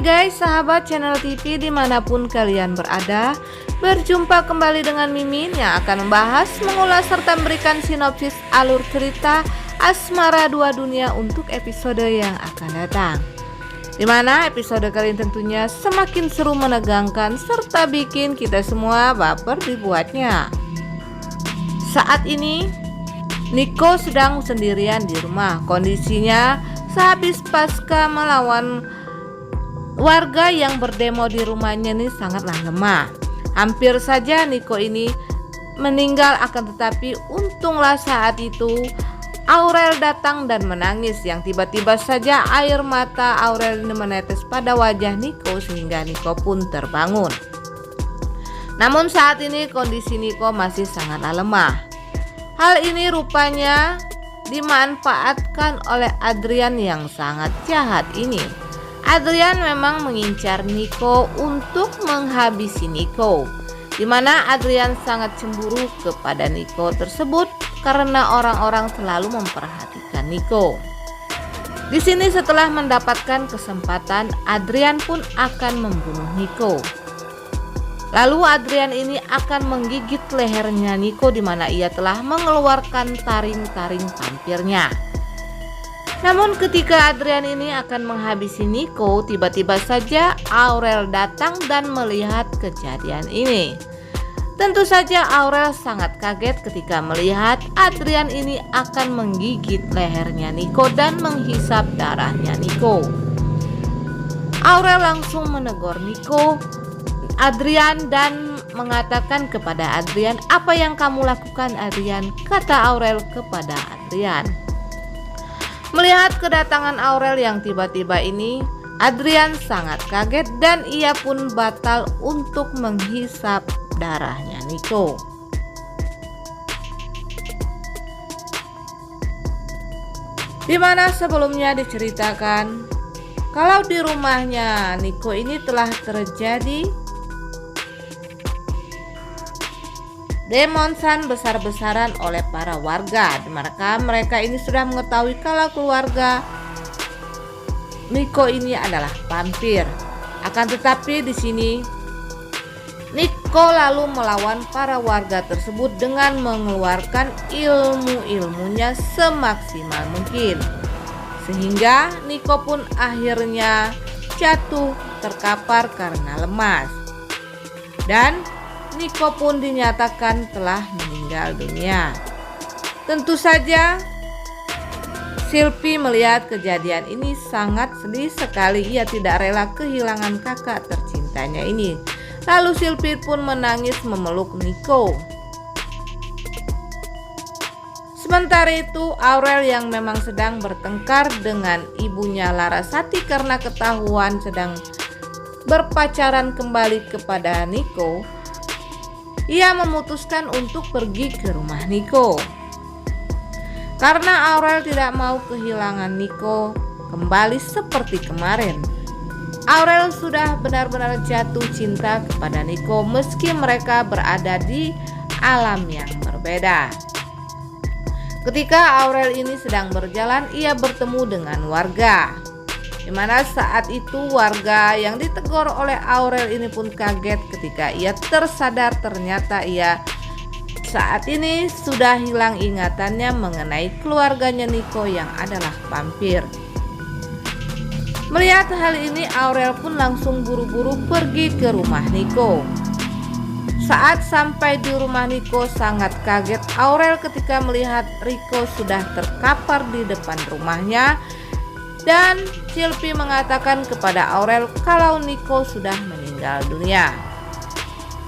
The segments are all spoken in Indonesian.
Hai guys, sahabat channel TV dimanapun kalian berada. Berjumpa kembali dengan Mimin yang akan membahas, mengulas, serta memberikan sinopsis alur cerita Asmara Dua Dunia untuk episode yang akan datang. Dimana episode kali ini tentunya semakin seru, menegangkan, serta bikin kita semua baper dibuatnya. Saat ini Niko sedang sendirian di rumah. Kondisinya sehabis pasca melawan warga yang berdemo di rumahnya ini sangatlah lemah. Hampir saja Niko ini meninggal, akan tetapi untunglah saat itu Aurel datang dan menangis, yang tiba-tiba saja air mata Aurel ini menetes pada wajah Niko sehingga Niko pun terbangun. Namun saat ini kondisi Niko masih sangatlah lemah. Hal ini rupanya dimanfaatkan oleh Adrian yang sangat jahat ini. Adrian memang mengincar Niko untuk menghabisi Niko, dimana Adrian sangat cemburu kepada Niko tersebut karena orang-orang selalu memperhatikan Niko. Di sini setelah mendapatkan kesempatan, Adrian pun akan membunuh Niko. Lalu Adrian ini akan menggigit lehernya Niko, di mana ia telah mengeluarkan taring-taring vampirnya. Namun ketika Adrian ini akan menghabisi Niko, tiba-tiba saja Aurel datang dan melihat kejadian ini. Tentu saja Aurel sangat kaget ketika melihat Adrian ini akan menggigit lehernya Niko dan menghisap darahnya Niko. Aurel langsung menegur Adrian dan mengatakan kepada Adrian, "Apa yang kamu lakukan, Adrian?" kata Aurel kepada Adrian. Melihat kedatangan Aurel yang tiba-tiba ini, Adrian sangat kaget dan ia pun batal untuk menghisap darahnya Niko. Dimana sebelumnya diceritakan kalau di rumahnya Niko ini telah terjadi demonstran besar-besaran oleh para warga, di mana mereka ini sudah mengetahui kalau keluarga Niko ini adalah vampir. Akan tetapi di sini Niko lalu melawan para warga tersebut dengan mengeluarkan ilmu-ilmunya semaksimal mungkin, sehingga Niko pun akhirnya jatuh terkapar karena lemas, dan Niko pun dinyatakan telah meninggal dunia. Tentu saja Silpi melihat kejadian ini sangat sedih sekali. Ia tidak rela kehilangan kakak tercintanya ini. Lalu Silpi pun menangis memeluk Niko. Sementara itu Aurel yang memang sedang bertengkar dengan ibunya Larasati karena ketahuan sedang berpacaran kembali kepada Niko, ia memutuskan untuk pergi ke rumah Niko. Karena Aurel tidak mau kehilangan Niko kembali seperti kemarin. Aurel sudah benar-benar jatuh cinta kepada Niko meski mereka berada di alam yang berbeda. Ketika Aurel ini sedang berjalan, ia bertemu dengan warga, dimana saat itu warga yang ditegur oleh Aurel ini pun kaget ketika ia tersadar ternyata ia saat ini sudah hilang ingatannya mengenai keluarganya Niko yang adalah vampir. Melihat hal ini, Aurel pun langsung buru-buru pergi ke rumah Niko. Saat sampai di rumah Niko, sangat kaget Aurel ketika melihat Niko sudah terkapar di depan rumahnya. Dan Silpi mengatakan kepada Aurel kalau Niko sudah meninggal dunia.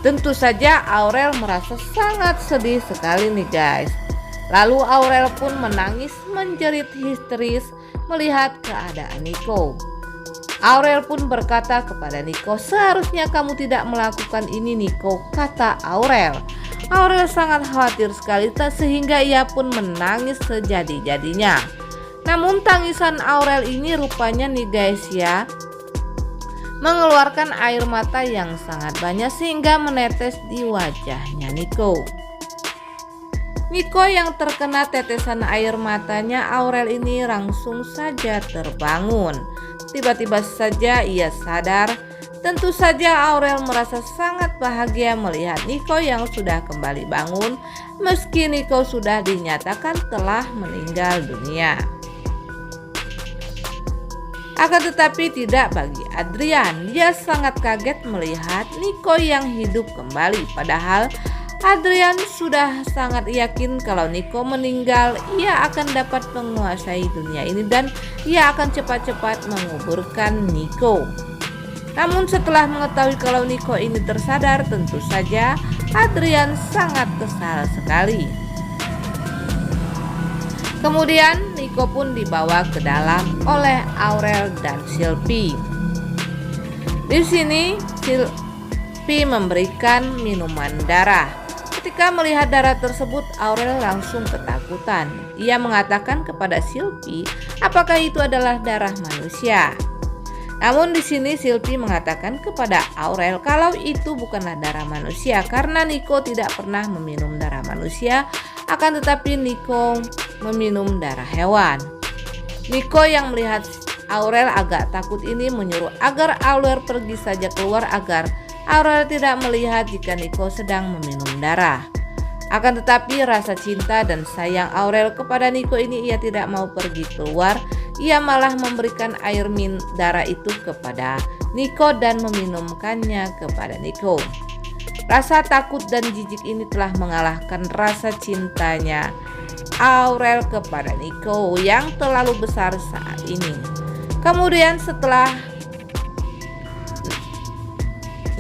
Tentu saja Aurel merasa sangat sedih sekali nih guys. Lalu Aurel pun menangis menjerit histeris melihat keadaan Niko. Aurel pun berkata kepada Niko, "Seharusnya kamu tidak melakukan ini, Niko," kata Aurel. Aurel sangat khawatir sekali sehingga ia pun menangis sejadi-jadinya. Namun tangisan Aurel ini rupanya nih guys ya, mengeluarkan air mata yang sangat banyak sehingga menetes di wajahnya Niko. Niko yang terkena tetesan air matanya Aurel ini langsung saja terbangun. tiba-tiba saja ia sadar. Tentu saja Aurel merasa sangat bahagia melihat Nico yang sudah kembali bangun meski Nico sudah dinyatakan telah meninggal dunia. Akan tetapi tidak bagi Adrian, dia sangat kaget melihat Nico yang hidup kembali. Padahal Adrian sudah sangat yakin kalau Nico meninggal, ia akan dapat menguasai dunia ini dan ia akan cepat-cepat menguburkan Nico. Namun setelah mengetahui kalau Nico ini tersadar, tentu saja Adrian sangat kesal sekali. Kemudian Nico pun dibawa ke dalam oleh Aurel dan Sylvie. Di sini Sylvie memberikan minuman darah. Ketika melihat darah tersebut, Aurel langsung ketakutan. Ia mengatakan kepada Sylvie, apakah itu adalah darah manusia? Namun di sini Sylvie mengatakan kepada Aurel kalau itu bukanlah darah manusia karena Nico tidak pernah meminum darah manusia, akan tetapi Nico meminum darah hewan. Nico yang melihat Aurel agak takut ini menyuruh agar Aurel pergi saja keluar agar Aurel tidak melihat jika Nico sedang meminum darah. Akan tetapi rasa cinta dan sayang Aurel kepada Nico ini ia tidak mau pergi keluar. Ia malah memberikan air darah itu kepada Nico dan meminumkannya kepada Nico. Rasa takut dan jijik ini telah mengalahkan rasa cintanya Aurel kepada Nico yang terlalu besar saat ini. Kemudian setelah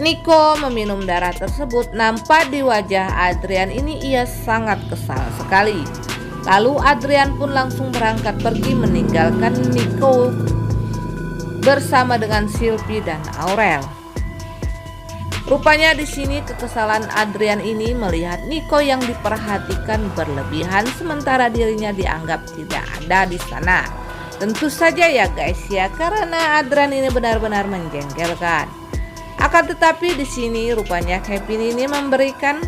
Nico meminum darah tersebut, nampak di wajah Adrian ini ia sangat kesal sekali. Lalu Adrian pun langsung berangkat pergi meninggalkan Nico bersama dengan Sylvie dan Aurel. Rupanya di sini kekesalan Adrian ini melihat Nico yang diperhatikan berlebihan sementara dirinya dianggap tidak ada di sana. Tentu saja ya guys ya, karena Adrian ini benar-benar menjengkelkan. Akan tetapi di sini rupanya Kevin ini memberikan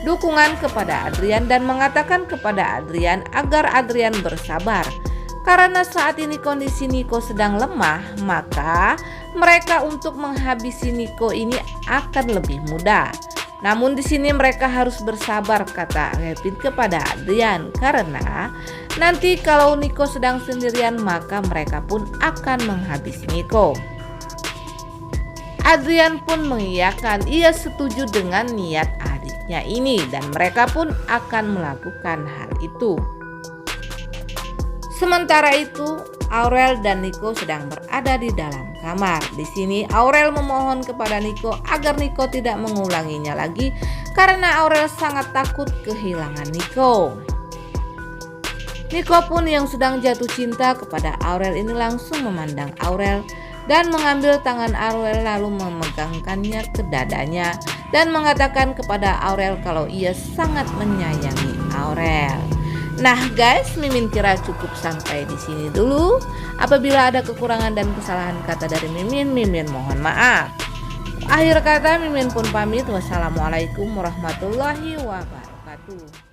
dukungan kepada Adrian dan mengatakan kepada Adrian agar Adrian bersabar. Karena saat ini kondisi Nico sedang lemah, maka mereka untuk menghabisi Nico ini akan lebih mudah. Namun di sini mereka harus bersabar, kata Kevin kepada Adrian, karena nanti kalau Nico sedang sendirian maka mereka pun akan menghabisi Nico. Adrian pun mengiyakan, ia setuju dengan niat adiknya ini dan mereka pun akan melakukan hal itu. Sementara itu, Aurel dan Nico sedang berada di dalam kamar. Di sini Aurel memohon kepada Nico agar Nico tidak mengulanginya lagi karena Aurel sangat takut kehilangan Nico. Nico pun yang sedang jatuh cinta kepada Aurel ini langsung memandang Aurel dan mengambil tangan Aurel lalu memegangkannya ke dadanya dan mengatakan kepada Aurel kalau ia sangat menyayangi Aurel. Nah guys, Mimin kira cukup sampai di sini dulu. Apabila ada kekurangan dan kesalahan kata dari Mimin, Mimin mohon maaf. Akhir kata Mimin pun pamit. Wassalamualaikum warahmatullahi wabarakatuh.